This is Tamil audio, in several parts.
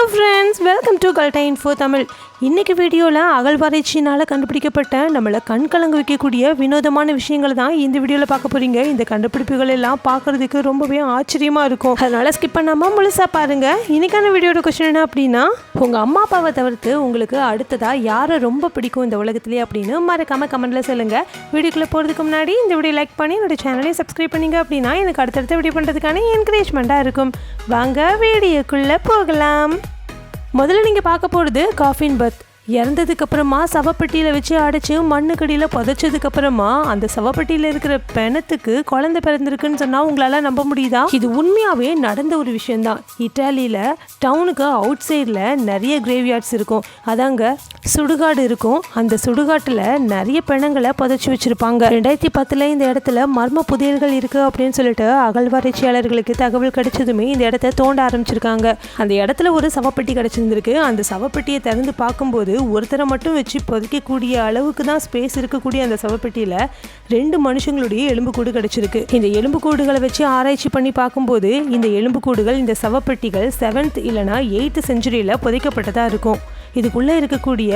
ஹலோ ஃப்ரெண்ட்ஸ், வெல்கம் டு கல்டா இன்ஃபோ தமிழ். இன்றைக்கி வீடியோவில் அகழ்வாராய்ச்சினால் கண்டுபிடிக்கப்பட்ட நம்மளை கண் கலங்க வைக்கக்கூடிய வினோதமான விஷயங்கள் தான் இந்த வீடியோவில் பார்க்க போகிறீங்க. இந்த கண்டுபிடிப்புகள் எல்லாம் பார்க்குறதுக்கு ரொம்பவே ஆச்சரியமாக இருக்கும். அதனால் ஸ்கிப் பண்ணாமல் முழுசாக பாருங்கள். இன்றைக்கான வீடியோட கொஸ்டின் என்ன அப்படின்னா, உங்கள் அம்மா அப்பாவை தவிர்த்து உங்களுக்கு அடுத்ததாக யாரை ரொம்ப பிடிக்கும் இந்த உலகத்துலேயே அப்படின்னு மறக்காமல் கமெண்ட்டில் சொல்லுங்கள். வீடியோக்குள்ளே போகிறதுக்கு முன்னாடி இந்த வீடியோ லைக் பண்ணி என்னோட சேனலையும் சப்ஸ்கிரைப் பண்ணிங்க அப்படின்னா எனக்கு அடுத்தடுத்த வீடியோ பண்ணுறதுக்கான என்கரேஜ்மெண்ட்டாக இருக்கும். வாங்க வீடியோக்குள்ளே போகலாம். முதல்ல நீங்கள் பார்க்க போகிறது காஃபின் பர்த். இறந்ததுக்கப்புறமா சவப்பெட்டியில் வச்சு அடைச்சி மண்ணுக்கடியில் புதைச்சதுக்கப்புறமா அந்த சவப்பெட்டியில் இருக்கிற பிணத்துக்கு குழந்தை பிறந்திருக்குன்னு சொன்னால் உங்களால் நம்ப முடியுதா? இது உண்மையாகவே நடந்த ஒரு விஷயந்தான். இட்டாலியில் டவுனுக்கு அவுட் சைடில் நிறைய கிரேவ்யார்ட்ஸ் இருக்கும். அதாங்க சுடுகாடு இருக்கும். அந்த சுடுகாட்டில் நிறைய பிணங்களை புதைச்சி வச்சுருப்பாங்க. 2010 இந்த இடத்துல மர்ம புதையல்கள் இருக்குது அப்படின்னு சொல்லிட்டு அகழ்வாராய்ச்சியாளர்களுக்கு தகவல் கிடைச்சதுமே இந்த இடத்த தோண்ட ஆரம்பிச்சிருக்காங்க. அந்த இடத்துல ஒரு சவப்பெட்டி கிடைச்சிருந்திருக்கு. அந்த சவப்பெட்டியை திறந்து பார்க்கும்போது ஒருத்தரை மட்டும் வச்சு புதைக்கக்கூடிய அளவுக்கு தான் ஸ்பேஸ் இருக்கக்கூடிய அந்த சவப்பெட்டியில் 2 மனுஷங்களுடைய எலும்புக்கூடு கிடைச்சிருக்கு. இந்த எலும்புக்கூடுகளை வச்சு ஆராய்ச்சி பண்ணி பார்க்கும்போது இந்த எலும்புக்கூடுகள், இந்த சவப்பெட்டிகள் 7th இல்லைனா 8th செஞ்சுரியில் புதைக்கப்பட்டதாக இருக்கும். இதுக்குள்ளே இருக்கக்கூடிய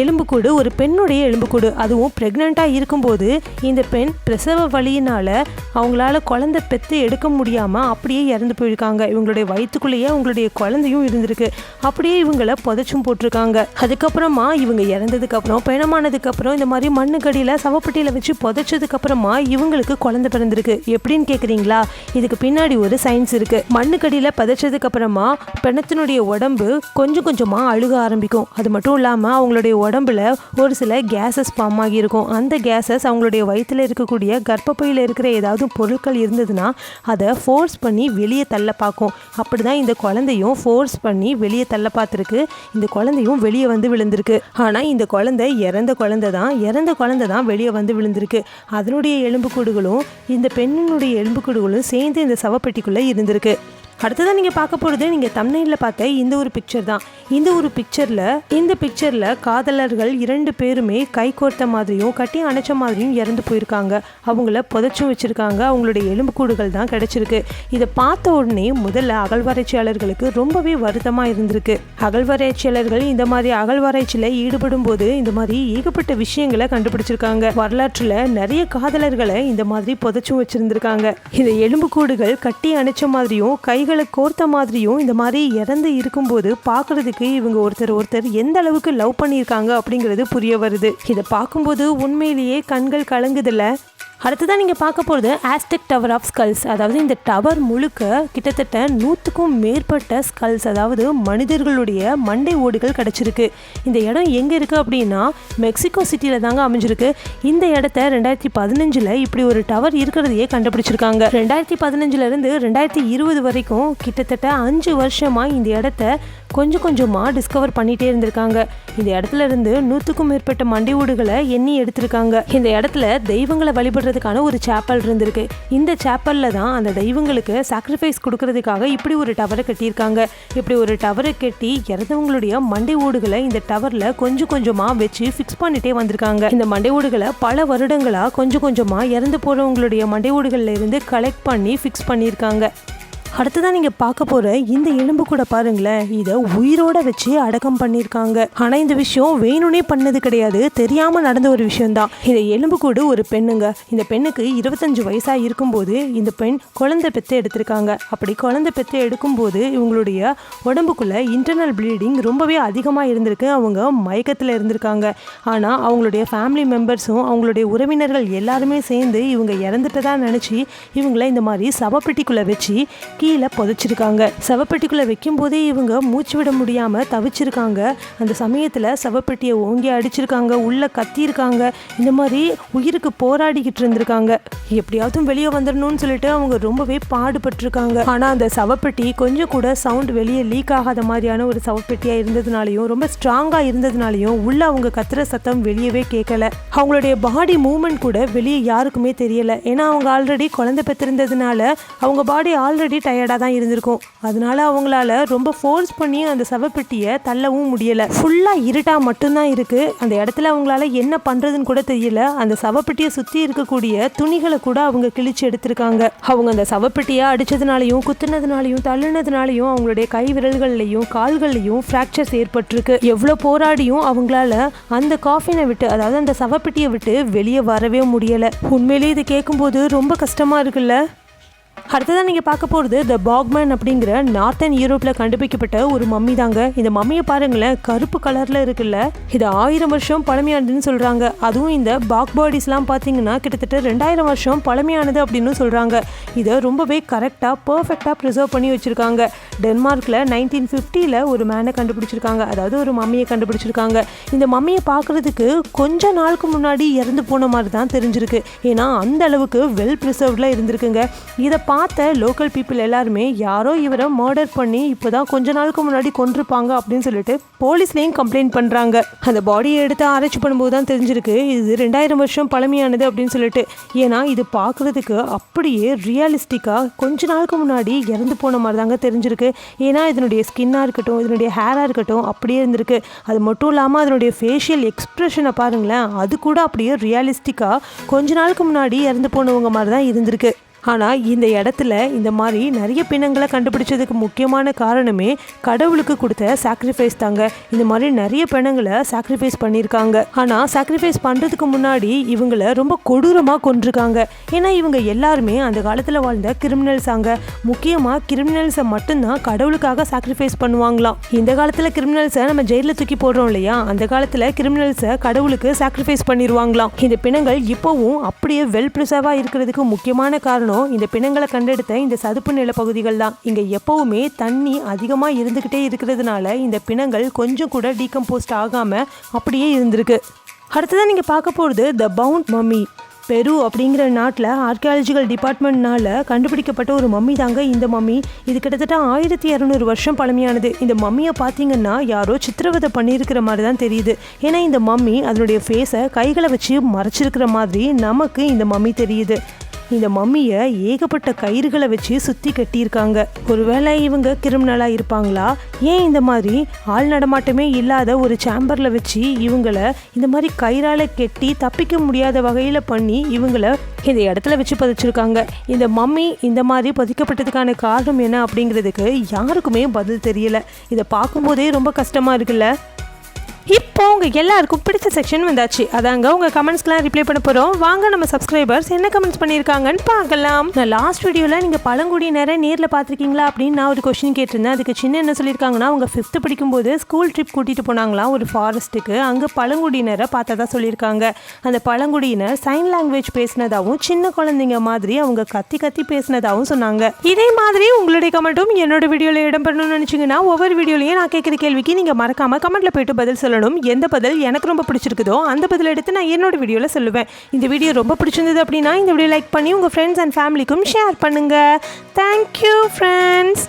எலும்புக்கூடு ஒரு பெண்ணுடைய எலும்புக்கூடு. அதுவும் ப்ரெக்னெண்ட்டாக இருக்கும்போது இந்த பெண் பிரசவ வலியினால் அவங்களால குழந்தை பெற்று எடுக்க முடியாமல் அப்படியே இறந்து போயிருக்காங்க. இவங்களுடைய வயிற்றுக்குள்ளேயே அவங்களுடைய குழந்தையும் இருந்திருக்கு. அப்படியே இவங்களை புதைச்சும் போட்டிருக்காங்க. அதுக்கப்புறமா இவங்க இறந்ததுக்கப்புறம், பிணமானதுக்கப்புறம் இந்த மாதிரி மண்ணுக்கடியில் சவப்பெட்டியில் வச்சு புதைச்சதுக்கப்புறமா இவங்களுக்கு குழந்தை பிறந்திருக்கு. எப்படின்னு கேட்குறீங்களா? இதுக்கு பின்னாடி ஒரு சயின்ஸ் இருக்குது. மண்ணுக்கடியில் புதைச்சதுக்கப்புறமா பிணத்தினுடைய உடம்பு கொஞ்சம் கொஞ்சமாக அழுக ஆரம்பிக்கும். அது மட்டும் இல்லாமல் அவங்களுடைய உடம்புல ஒரு சில கேஸஸ் ஃபார்ம் ஆகியிருக்கும். அந்த கேஸஸ் அவங்களுடைய வயிற்றில் இருக்கக்கூடிய கர்ப்பப்பையில் இருக்கிற ஏதாவது பொருட்கள் இருந்ததுன்னா அதை ஃபோர்ஸ் பண்ணி வெளியே தள்ள பார்க்கும். அப்படி தான் இந்த குழந்தையும் ஃபோர்ஸ் பண்ணி வெளியே தள்ள பார்த்துருக்கு. இந்த குழந்தையும் வெளியே வந்து விழுந்திருக்கு. ஆனால் இந்த குழந்தை இறந்த குழந்தை தான் வெளியே வந்து விழுந்திருக்கு. அதனுடைய எலும்புக்கூடுகளும் இந்த பெண்ணினுடைய எலும்புக்கூடுகளும் சேர்ந்து இந்த சவப்பெட்டிக்குள்ளே இருந்திருக்கு. அடுத்ததான் நீங்கள் பார்க்க போகிறது நீங்கள் தம்ப்நெயிலில் பார்த்த இந்த ஒரு பிக்சர் தான். இந்த பிக்சரில் காதலர்கள் 2 பேருமே கை கோர்த்த மாதிரியும் கட்டி அணைச்ச மாதிரியும் இறந்து போயிருக்காங்க. அவங்கள புதைச்சும் வச்சுருக்காங்க. அவங்களுடைய எலும்புக்கூடுகள் தான் கிடச்சிருக்கு. இதை பார்த்த உடனே முதல்ல அகழ்வாராய்ச்சியாளர்களுக்கு ரொம்பவே வருத்தமாக இருந்திருக்கு. அகழ்வாராய்ச்சியாளர்கள் இந்த மாதிரி அகழ்வாராய்ச்சியில் ஈடுபடும் போது இந்த மாதிரி ஏகப்பட்ட விஷயங்களை கண்டுபிடிச்சிருக்காங்க. வரலாற்றில் நிறைய காதலர்களை இந்த மாதிரி புதைச்சும் வச்சுருந்துருக்காங்க. இந்த எலும்புக்கூடுகள் கட்டி அணைச்ச மாதிரியும் கைகளை கோர்த்த மாதிரியும் இந்த மாதிரி இறந்து இருக்கும்போது பார்க்குறதுக்கு இவங்க ஒருத்தர் எந்த அளவுக்கு லவ் பண்ணியிருக்காங்க அப்படிங்கிறது புரிய வருது. இதை பார்க்கும்போது உண்மையிலேயே கண்கள் கலங்குதில்ல. அடுத்ததான் நீங்கள் பார்க்க போகிறது ஆஸ்டெக் டவர் ஆஃப் ஸ்கல்ஸ். அதாவது இந்த டவர் முழுக்க கிட்டத்தட்ட 100க்கும் மேற்பட்ட ஸ்கல்ஸ், அதாவது மனிதர்களுடைய மண்டை ஓடுகள் கிடச்சிருக்கு. இந்த இடம் எங்கே இருக்குது அப்படின்னா மெக்சிகோ சிட்டியில் தாங்க அமைஞ்சிருக்கு. இந்த இடத்த 2015 இப்படி ஒரு டவர் இருக்கிறதையே கண்டுபிடிச்சிருக்காங்க. 2015 2020 வரைக்கும் கிட்டத்தட்ட 5 வருஷமாக இந்த இடத்த கொஞ்சம் கொஞ்சமாக டிஸ்கவர் பண்ணிகிட்டே இருந்திருக்காங்க. இந்த இடத்துல இருந்து 100க்கும் மேற்பட்ட மண்டை ஓடுகளை எண்ணி எடுத்திருக்காங்க. இந்த இடத்துல தெய்வங்களை வழிபடுறதுக்கான ஒரு சேப்பல் இருந்திருக்கு. இந்த சேப்பலில் தான் அந்த தெய்வங்களுக்கு சாக்ரிஃபைஸ் கொடுக்கறதுக்காக இப்படி ஒரு டவரை கட்டியிருக்காங்க. இப்படி ஒரு டவரை கட்டி இறந்தவங்களுடைய மண்டை ஓடுகளை இந்த டவரில் கொஞ்சம் கொஞ்சமாக வச்சு ஃபிக்ஸ் பண்ணிட்டே வந்திருக்காங்க. இந்த மண்டை ஓடுகளை பல வருடங்களாக கொஞ்சம் கொஞ்சமாக இறந்து போகிறவங்களுடைய மண்டை ஓடுகளில் இருந்து கலெக்ட் பண்ணி ஃபிக்ஸ் பண்ணியிருக்காங்க. அடுத்ததான் நீங்கள் பார்க்க போகிற இந்த எலும்பு கூட பாருங்களேன். இதை உயிரோட வச்சு அடக்கம் பண்ணியிருக்காங்க. ஆனால் இந்த விஷயம் வேணும்னே பண்ணது கிடையாது, தெரியாமல் நடந்த ஒரு விஷயம்தான். இந்த எலும்பு கூடு ஒரு பெண்ணுங்க. இந்த பெண்ணுக்கு 25 வயசாக இருக்கும்போது இந்த பெண் குழந்தை பெற்று எடுத்திருக்காங்க. அப்படி குழந்தை பெற்று எடுக்கும்போது இவங்களுடைய உடம்புக்குள்ளே இன்டர்னல் ப்ளீடிங் ரொம்பவே அதிகமாக இருந்திருக்கு. அவங்க மயக்கத்தில் இருந்திருக்காங்க. ஆனால் அவங்களுடைய ஃபேமிலி மெம்பர்ஸும் அவங்களுடைய உறவினர்கள் எல்லாருமே சேர்ந்து இவங்க இறந்துட்டதா நினச்சி இவங்களை இந்த மாதிரி சவப்பெட்டிக்குள்ளே வச்சு கீழே புதைச்சிருக்காங்க. சவப்பெட்டிக்குள்ளே வைக்கும் போதே இவங்க மூச்சு விட முடியாமல் தவிச்சிருக்காங்க. அந்த சமயத்தில் சவப்பெட்டியை ஓங்கி அடிச்சிருக்காங்க, உள்ளே கத்தியிருக்காங்க. இந்த மாதிரி உயிருக்கு போராடிக்கிட்டு இருந்திருக்காங்க. எப்படியாவது வெளியே வந்துடணும்னு சொல்லிட்டு அவங்க ரொம்பவே பாடுபட்டிருக்காங்க. ஆனால் அந்த சவப்பெட்டி கொஞ்சம் கூட சவுண்ட் வெளியே லீக் ஆகாத மாதிரியான ஒரு சவப்பெட்டியாக இருந்ததுனாலையும் ரொம்ப ஸ்ட்ராங்காக இருந்ததுனாலையும் உள்ள அவங்க கத்துற சத்தம் வெளியவே கேட்கல. அவங்களுடைய பாடி மூவ்மெண்ட் கூட வெளியே யாருக்குமே தெரியலை. ஏன்னா அவங்க ஆல்ரெடி குழந்தை பெற்றிருந்ததுனால அவங்க பாடி ஆல்ரெடி டயர்டாக தான் இருந்திருக்கும். அதனால அவங்களால ரொம்ப ஃபோர்ஸ் பண்ணி அந்த சவப்பெட்டியை தள்ளவும் முடியலை. ஃபுல்லாக இருட்டாக மட்டும்தான் இருக்குது. அந்த இடத்துல அவங்களால என்ன பண்ணுறதுன்னு கூட தெரியல. அந்த சவப்பெட்டியை சுற்றி இருக்கக்கூடிய துணிகளை கூட அவங்க கிழிச்சு எடுத்திருக்காங்க. அவங்க அந்த சவப்பெட்டியை அடித்ததுனாலையும் குத்துனதுனாலையும் தள்ளுனதுனாலையும் அவங்களுடைய கை விரல்கள்லையும் கால்கள்லையும் ஃப்ராக்சர்ஸ் ஏற்பட்டிருக்கு. எவ்வளோ போராடியும் அவங்களால அந்த காஃபினை விட்டு, அதாவது அந்த சவப்பெட்டியை விட்டு வெளியே வரவே முடியலை. உண்மையிலேயே இது கேட்கும்போது ரொம்ப கஷ்டமாக இருக்குல்ல. அடுத்ததான் நீங்கள் பார்க்க போகிறது த பாக்மேன் அப்படிங்கிற நார்த்தன் யூரோப்பில் கண்டுபிடிக்கப்பட்ட ஒரு மம்மி தாங்க. இந்த மம்மியை பாருங்களேன், கருப்பு கலரில் இருக்குல்ல. இது 1000 வருஷம் பழமையானதுன்னு சொல்கிறாங்க. அதுவும் இந்த பாக் பாடிஸ்லாம் பார்த்தீங்கன்னா கிட்டத்தட்ட 2000 வருஷம் பழமையானது அப்படின்னு சொல்கிறாங்க. இதை ரொம்பவே கரெக்டாக பர்ஃபெக்டாக ப்ரிசர்வ் பண்ணி வச்சுருக்காங்க. டென்மார்க்கில் 1950 ஒரு மேனை கண்டுபிடிச்சிருக்காங்க, அதாவது ஒரு மம்மியை கண்டுபிடிச்சிருக்காங்க. இந்த மம்மியை பார்க்குறதுக்கு கொஞ்ச நாளுக்கு முன்னாடி இறந்து போன மாதிரி தான் தெரிஞ்சிருக்கு. ஏன்னா அந்த அளவுக்கு வெல் ப்ரிசர்வ்டில் இருந்திருக்குங்க. இதை பார்த்த லோக்கல் பீப்புள் எல்லாருமே யாரோ இவரை மர்டர் பண்ணி இப்போதான் கொஞ்ச நாளுக்கு முன்னாடி கொண்டிருப்பாங்க அப்படின்னு சொல்லிட்டு போலீஸ்லேயும் கம்ப்ளைண்ட் பண்ணுறாங்க. அந்த பாடியை எடுத்து ஆராய்ச்சி பண்ணும்போது தான் தெரிஞ்சிருக்கு இது 2000 வருஷம் பழமையானது அப்படின்னு சொல்லிட்டு. ஏன்னா இது பார்க்குறதுக்கு அப்படியே ரியலிஸ்டிக்காக கொஞ்ச நாளுக்கு முன்னாடி இறந்து போன மாதிரி தாங்க தெரிஞ்சிருக்கு. ஏன்னா இதனுடைய ஸ்கின்னாக இருக்கட்டும், இதனுடைய ஹேராக இருக்கட்டும் அப்படியே இருந்திருக்கு. அது மட்டும் இல்லாமல் அதனுடைய ஃபேஷியல் எக்ஸ்ப்ரெஷனை பாருங்களேன், அது கூட அப்படியே ரியலிஸ்டிக்காக கொஞ்ச நாளுக்கு முன்னாடி இறந்து போனவங்க மாதிரி தான் இருந்திருக்கு. ஆனால் இந்த இடத்துல இந்த மாதிரி நிறைய பிணங்களை கண்டுபிடிச்சதுக்கு முக்கியமான காரணமே கடவுளுக்கு கொடுத்த சாக்ரிஃபைஸ் தாங்க. இந்த மாதிரி நிறைய பிணங்களை சாக்ரிஃபைஸ் பண்ணியிருக்காங்க. ஆனால் சாக்ரிஃபைஸ் பண்ணுறதுக்கு முன்னாடி இவங்களை ரொம்ப கொடூரமாக கொண்டிருக்காங்க. ஏன்னா இவங்க எல்லாருமே அந்த காலத்தில் வாழ்ந்த கிரிமினல்ஸ் ஆங்க. முக்கியமாக கிரிமினல்ஸை மட்டும்தான் கடவுளுக்காக சாக்ரிஃபைஸ் பண்ணுவாங்களாம். இந்த காலத்தில் கிரிமினல்ஸை நம்ம ஜெயிலில் தூக்கி போடுறோம் இல்லையா, அந்த காலத்தில் கிரிமினல்ஸை கடவுளுக்கு சாக்ரிஃபைஸ் பண்ணிடுவாங்களாம். இந்த பிணங்கள் இப்போவும் அப்படியே வெல் ப்ரிசர்வாக இருக்கிறதுக்கு முக்கியமான காரணம் இந்த பிணங்களை கண்டெடுத்த இந்த சதுப்பு நில பகுதிகள் தான். இங்க எப்பவுமே தண்ணி அதிகமா இருந்துகிட்டே இருக்கிறதுனால இந்த பிணங்கள் கொஞ்சம் கூட டீகம்போஸ்ட் ஆகாம அப்படியே இருந்திருக்கு. அடுத்ததான் நீங்க பார்க்க போறது த பவுண்ட் மம்மி. பெரு அப்படிங்கிற நாட்டில் ஆர்கியாலஜிக்கல் டிபார்ட்மெண்ட்னால கண்டுபிடிக்கப்பட்ட ஒரு மம்மி தாங்க இந்த மம்மி. இது கிட்டத்தட்ட 1200 வருஷம் பழமையானது. இந்த மம்மியை பார்த்தீங்கன்னா யாரோ சித்திரவதை பண்ணியிருக்கிற மாதிரி தான் தெரியுது. ஏன்னா இந்த மம்மி அதனுடைய ஃபேஸை கைகளை வச்சு மறைச்சிருக்கிற மாதிரி நமக்கு இந்த மம்மி தெரியுது. இந்த மம்மியை ஏகப்பட்ட கயிறுகளை வச்சு சுற்றி கட்டியிருக்காங்க. ஒருவேளை இவங்க கிரிமினலாக இருப்பாங்களா? ஏன் இந்த மாதிரி ஆள் நடமாட்டமே இல்லாத ஒரு சேம்பரில் வச்சு இவங்களை இந்த மாதிரி கயிறால் கெட்டி தப்பிக்க முடியாத வகையில் பண்ணி இவங்களை இந்த இடத்துல வச்சு பதிச்சிருக்காங்க. இந்த மம்மி இந்த மாதிரி பதிக்கப்பட்டதுக்கான காரணம் என்ன அப்படிங்கிறதுக்கு யாருக்குமே பதில் தெரியல. இதை பார்க்கும்போதே ரொம்ப கஷ்டமாக இருக்குல்ல. இப்போ உங்கள் எல்லாருக்கும் பிடிச்ச செக்ஷன் வந்தாச்சு. அதாங்க உங்கள் கமெண்ட்ஸ்லாம் ரிப்ளை பண்ண போகிறோம். வாங்க நம்ம சப்ஸ்கிரைபர்ஸ் என்ன கமெண்ட்ஸ் பண்ணியிருக்காங்கன்னு பார்க்கலாம். நான் லாஸ்ட் வீடியோவில் நீங்கள் பழங்குடியினரை நேரில் பார்த்துருக்கீங்களா அப்படின்னு நான் ஒரு கொஸ்டின் கேட்டிருந்தேன். அதுக்கு சின்ன என்ன சொல்லியிருக்காங்கன்னா, அவங்க 5th படிக்கும்போது ஸ்கூல் ட்ரிப் கூட்டிகிட்டு போனாங்களாம் ஒரு ஃபாரஸ்ட்டுக்கு. அங்கே பழங்குடியினரை பார்த்ததா சொல்லியிருக்காங்க. அந்த பழங்குடியினர் சைன் லாங்குவேஜ் பேசினதாகவும் சின்ன குழந்தைங்க மாதிரி அவங்க கத்தி கத்தி பேசினதாகவும் சொன்னாங்க. இதே மாதிரி உங்களுடைய கமெண்ட்டும் என்னோட வீடியோவில் இடம்பெறணும்னு நினச்சிங்கன்னா ஒவ்வொரு வீடியோலையும் நான் கேட்குற கேள்விக்கு நீங்கள் மறக்காமல் கமெண்ட்டில் போய்ட்டு பதில் சொல்லணும். எந்த பதில் எனக்கு ரொம்ப பிடிச்சிருக்குதோ அந்த பதில் எடுத்து நான் என்னோட வீடியோவில் சொல்லுவேன். இந்த வீடியோ ரொம்ப பிடிச்சிருந்தது அப்படின்னா இந்த வீடியோ லைக் பண்ணி உங்கள் ஃப்ரெண்ட்ஸ் அண்ட் ஃபேமிலிக்கும் ஷேர் பண்ணுங்கள். Thank you friends.